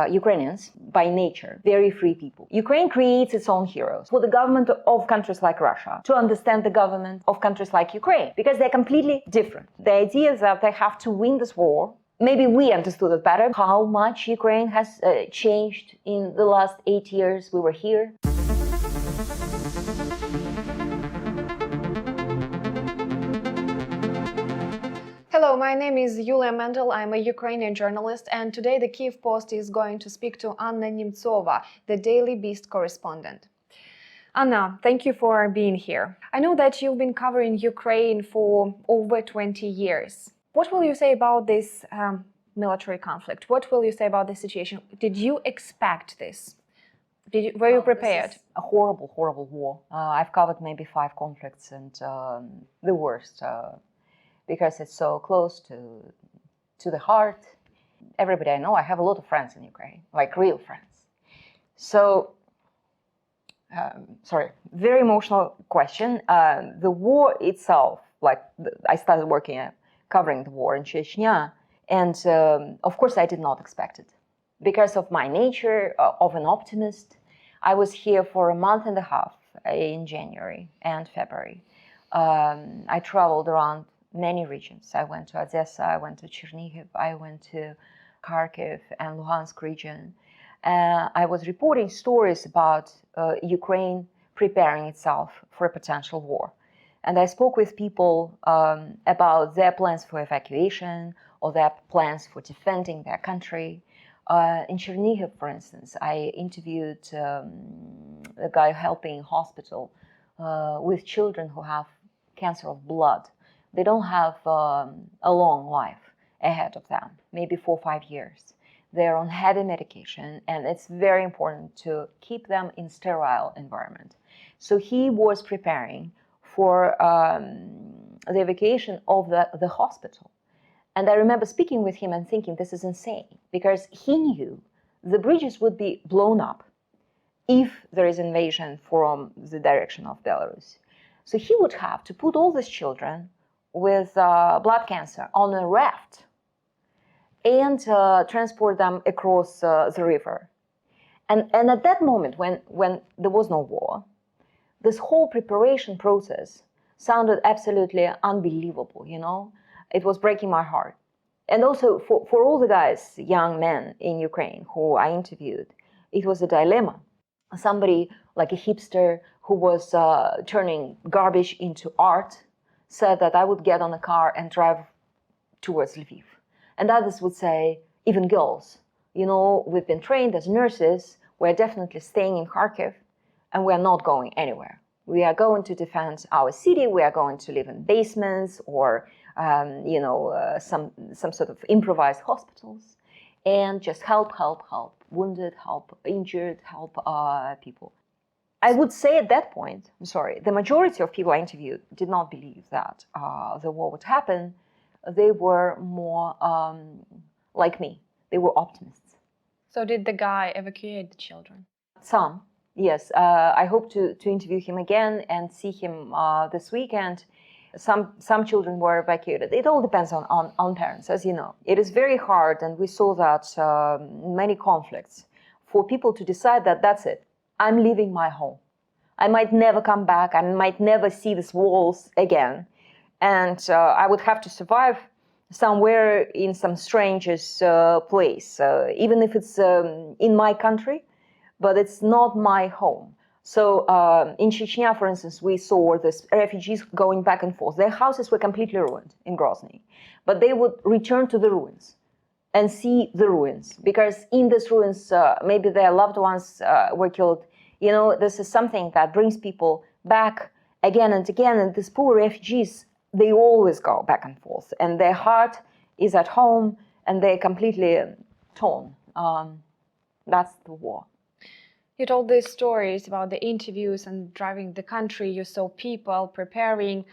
Ukrainians, by nature, very free people. Ukraine creates its own heroes for the government of countries like Russia to understand the government of countries like Ukraine, because they're completely different. The idea is that they have to win this war. Maybe we understood it better, how much Ukraine has changed in the last 8 years we were here. Hello, my name is Yulia Mendel. I'm a Ukrainian journalist, and today the Kyiv Post is going to speak to Anna Nemtsova, the Daily Beast correspondent. Anna, thank you for being here. I know that you've been covering Ukraine for over 20 years. What will you say about this military conflict? What will you say about this situation? Did you expect this? Were you prepared? This is a horrible, horrible war. I've covered maybe 5 conflicts, and the worst. Because it's so close to the heart. Everybody I know, I have a lot of friends in Ukraine, like real friends. So, very emotional question. The war itself, I started covering the war in Chechnya, and of course I did not expect it. Because of my nature of an optimist, I was here for a month and a half in January and February. I traveled around many regions. I went to Odessa, I went to Chernihiv, I went to Kharkiv and Luhansk region. I was reporting stories about Ukraine preparing itself for a potential war. And I spoke with people about their plans for evacuation or their plans for defending their country. In Chernihiv, for instance, I interviewed a guy helping hospital with children who have cancer of blood. They don't have a long life ahead of them, maybe 4 or 5 years. They're on heavy medication, and it's very important to keep them in sterile environment. So he was preparing for the evacuation of the hospital. And I remember speaking with him and thinking, this is insane, because he knew the bridges would be blown up if there is invasion from the direction of Belarus. So he would have to put all these children with blood cancer on a raft and transport them across the river. And at that moment, when there was no war, this whole preparation process sounded absolutely unbelievable, you know? It was breaking my heart. And also for all the guys, young men in Ukraine who I interviewed, it was a dilemma. Somebody like a hipster who was turning garbage into art said that I would get on a car and drive towards Lviv. And others would say, even girls, you know, we've been trained as nurses, we're definitely staying in Kharkiv, and we're not going anywhere. We are going to defend our city, we are going to live in basements or, some sort of improvised hospitals, and just help, wounded, help, injured, help people. I would say at that point, the majority of people I interviewed did not believe that the war would happen. They were more like me. They were optimists. So did the guy evacuate the children? Some, yes. I hope to interview him again and see him this weekend. Some children were evacuated. It all depends on parents, as you know. It is very hard, and we saw that in many conflicts, for people to decide that that's it. I'm leaving my home. I might never come back. I might never see these walls again. And I would have to survive somewhere in some strangest place, even if it's in my country, but it's not my home. So in Chechnya, for instance, we saw these refugees going back and forth. Their houses were completely ruined in Grozny, but they would return to the ruins and see the ruins, because in these ruins, maybe their loved ones were killed. You know, this is something that brings people back again and again, and these poor refugees, they always go back and forth, and their heart is at home, and they're completely torn. That's the war. You told these stories about the interviews and driving the country. You saw people preparing.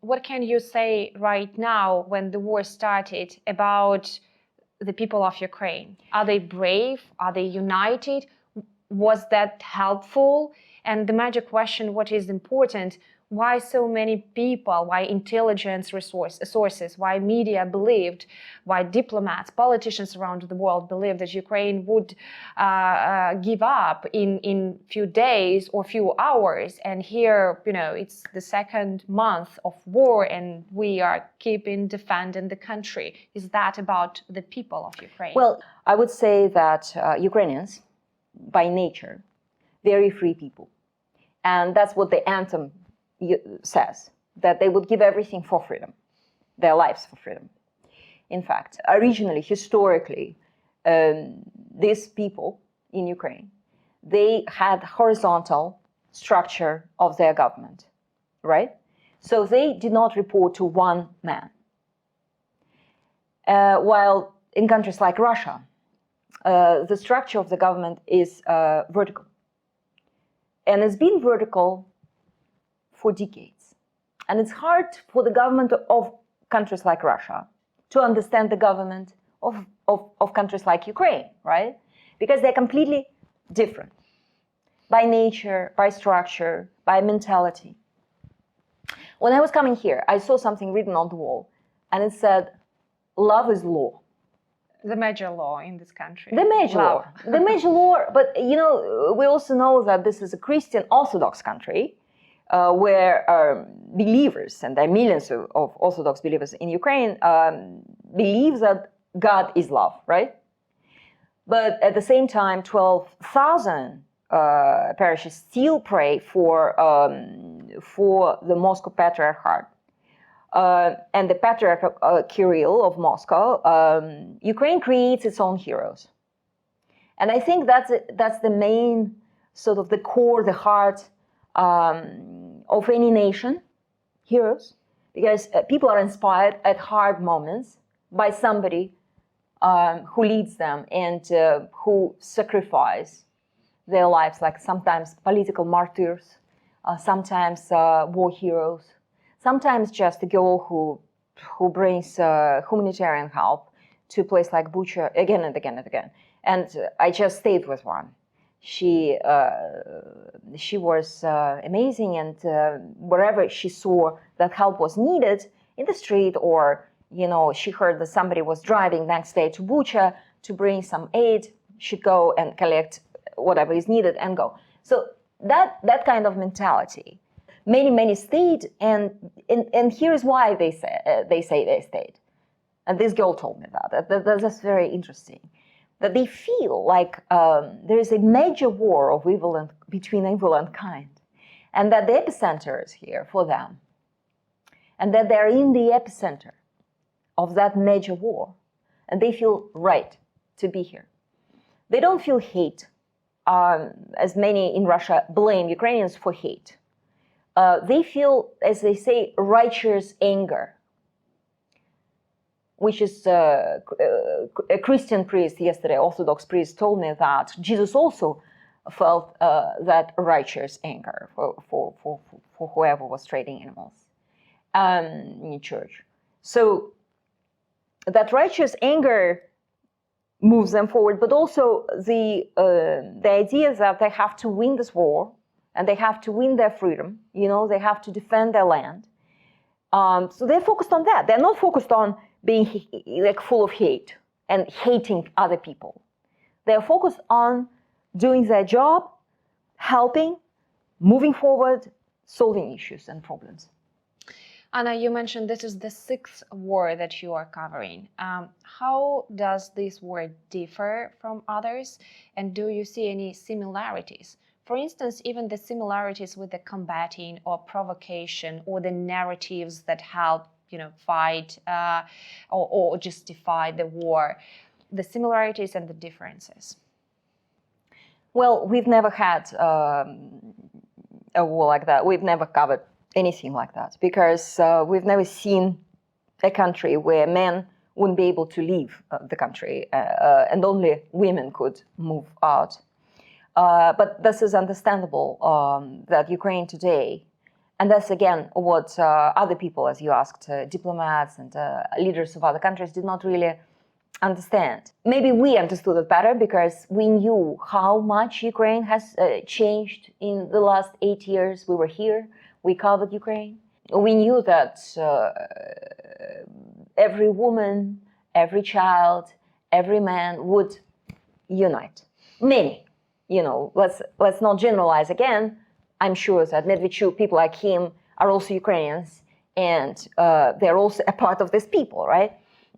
What can you say right now, when the war started, about the people of Ukraine? Are they brave? Are they united? Was that helpful? And the magic question, what is important, why so many people, why intelligence sources, why media believed, why diplomats, politicians around the world believed that Ukraine would give up in few days or few hours. And here, it's the second month of war and we are keeping defending the country. Is that about the people of Ukraine? Well, I would say that Ukrainians, by nature, very free people. And that's what the anthem says, that they would give everything for freedom, their lives for freedom. In fact, originally, historically, these people in Ukraine, they had horizontal structure of their government, right? So they did not report to one man. While in countries like Russia, the structure of the government is vertical. And it's been vertical for decades. And it's hard for the government of countries like Russia to understand the government of countries like Ukraine, right? Because they're completely different by nature, by structure, by mentality. When I was coming here, I saw something written on the wall, and it said, "Love is law." The major law in this country. The major law. The major law. But, we also know that this is a Christian Orthodox country where believers, and there are millions of Orthodox believers in Ukraine, believe that God is love, right? But at the same time, 12,000 parishes still pray for the Moscow Patriarchate. And the Patriarch Kirill of Moscow, Ukraine creates its own heroes. And I think that's the main, sort of the core, the heart of any nation, heroes, because people are inspired at hard moments by somebody who leads them and who sacrifice their lives, like sometimes political martyrs, sometimes war heroes, sometimes just a girl who brings humanitarian help to a place like Bucha again and again and again. And I just stayed with one. She was amazing, and wherever she saw that help was needed in the street, or she heard that somebody was driving next day to Bucha to bring some aid, she'd go and collect whatever is needed and go. So that kind of mentality. Many stayed, and here's why they say they stayed. And this girl told me that's very interesting. That they feel like there is a major war of between evil and kind, and that the epicenter is here for them, and that they're in the epicenter of that major war, and they feel right to be here. They don't feel hate, as many in Russia blame Ukrainians for hate. They feel, as they say, righteous anger, which is a Christian priest yesterday, Orthodox priest, told me that Jesus also felt that righteous anger for whoever was trading animals in church. So that righteous anger moves them forward, but also the idea that they have to win this war and they have to win their freedom. They have to defend their land. So they're focused on that. They're not focused on being like full of hate and hating other people. They're focused on doing their job, helping, moving forward, solving issues and problems. Anna, you mentioned this is the sixth war that you are covering. How does this war differ from others, and do you see any similarities? For instance, even the similarities with the combating or provocation or the narratives that help fight or justify the war, the similarities and the differences. Well, we've never had a war like that. We've never covered anything like that because we've never seen a country where men wouldn't be able to leave the country and only women could move out. But this is understandable that Ukraine today, and that's again what other people, as you asked, diplomats and leaders of other countries did not really understand. Maybe we understood it better because we knew how much Ukraine has changed in the last 8 years we were here. we covered Ukraine. We knew that every woman, every child, every man would unite. Many, let's not generalize again. I'm sure that Medvedchuk, people like him, are also Ukrainians, and they're also a part of this people, right?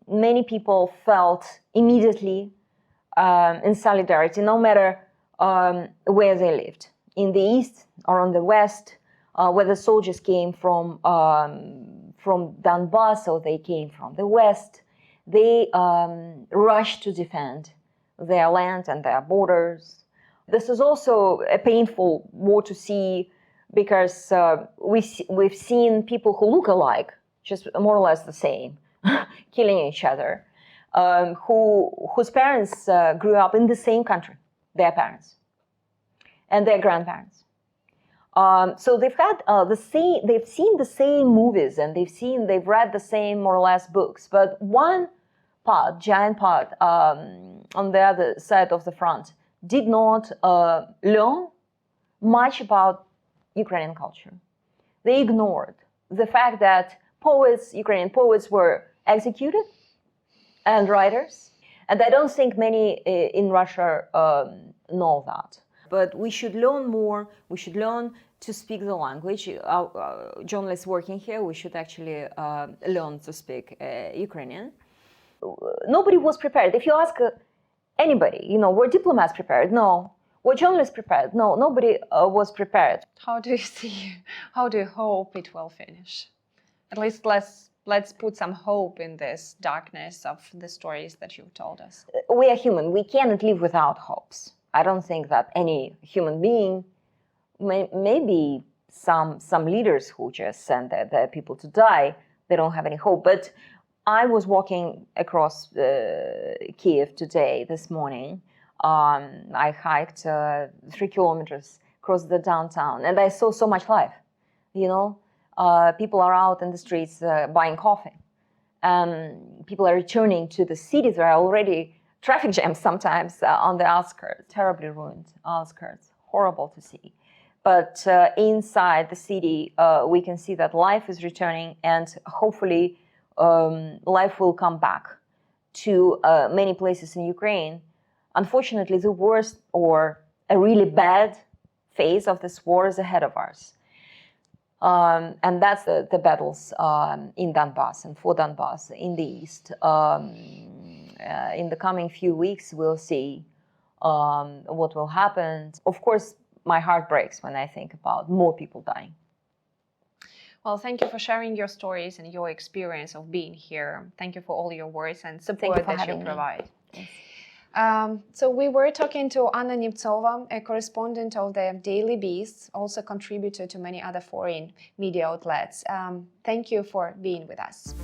Many people felt immediately in solidarity, no matter where they lived, in the east or on the west, whether soldiers came from Donbass or they came from the west. They rushed to defend their land and their borders. This is also a painful war to see, because we've seen people who look alike, just more or less the same, killing each other, whose parents grew up in the same country, their parents and their grandparents. So they've had they've seen the same movies, and they've read the same more or less books, but one part, giant part, on the other side of the front, did not learn much about Ukrainian culture. They ignored the fact that Ukrainian poets were executed, and writers, and I don't think many in Russia know that. But we should learn more. We should learn to speak the language. Journalists working here, we should actually learn to speak Ukrainian. Nobody was prepared. If you ask anybody, were diplomats prepared? No. Were journalists prepared? No. Nobody was prepared. How do you hope it will finish? At least let's put some hope in this darkness of the stories that you've told us. We are human. We cannot live without hopes. I don't think that any human being, maybe some leaders who just send their people to die, they don't have any hope. But I was walking across Kyiv this morning. I hiked 3 kilometers across the downtown, and I saw so much life. People are out in the streets buying coffee. People are returning to the cities. There are already traffic jams sometimes on the outskirts, terribly ruined outskirts, horrible to see. But inside the city, we can see that life is returning, and hopefully life will come back to many places in Ukraine. Unfortunately, the worst or a really bad phase of this war is ahead of us. And that's the battles in Donbass and for Donbass in the east. In the coming few weeks, we'll see what will happen. Of course, my heart breaks when I think about more people dying. Well, thank you for sharing your stories and your experience of being here. Thank you for all your words and support that you provide. Yes. So we were talking to Anna Nemtsova, a correspondent of the Daily Beast, also contributor to many other foreign media outlets. Thank you for being with us.